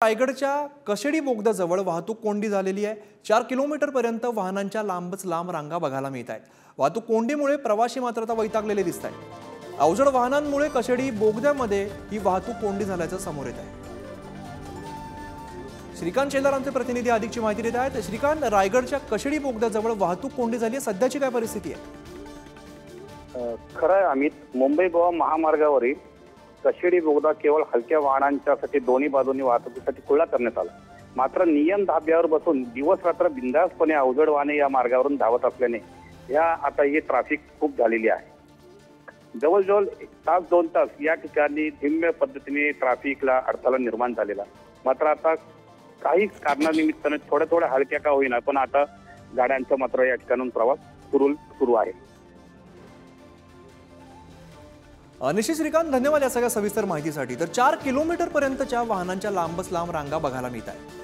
रायगडच्या कशेडी बोगद्याजवळ वाहतूक कोंडी झालेली आहे। 4 किलोमीटर पर्यंत वाहनांच्या लांबच लांब रांगा बघायला मिळत आहेत। वाहतूक कोंडीमुळे प्रवासी मात्र आता वैतागलेले दिसत आहेत। अवजड वाहनांमुळे कशेडी बोगद्यामध्ये ही वाहतूक कोंडी झाल्याचं समोर येत आहे। श्रीकांत शेलार आमचे प्रतिनिधी अधिकची माहिती देत आहेत। श्रीकांत, रायगडच्या कशेडी बोगद्याजवळ वाहतूक कोंडी झाली आहे, सध्याची काय परिस्थिती आहे? खरं आहे अमित, मुंबई गोवा महामार्गावरील कशेडी बोगदा केवळ हलक्या वाहनांच्यासाठी दोन्ही बाजूंनी वाहतुकीसाठी खुला करण्यात आला। मात्र नियम धाब्यावर बसून दिवस रात्र बिंदासपणे अवजड वाहने या मार्गावरून धावत असल्याने आता ही ट्रॅफिक खूप झालेली आहे। जवळजवळ 1 तास 2 तास या ठिकाणी धीम्य पद्धतीने ट्रॅफिकला अडथळा निर्माण झालेला। मात्र आता काही कारणानिमित्ताने थोड्या हलक्या का होईना पण आता गाड्यांचा मात्र या ठिकाणून प्रवास सुरू आहे। निश्चित श्रीकांत, धन्यवाद या सगळ्या सविस्तर माहितीसाठी। तर 4 किलोमीटर पर्यंतच्या वाहनांच्या लांबच लांब रांगा बघायला मिळत आहेत।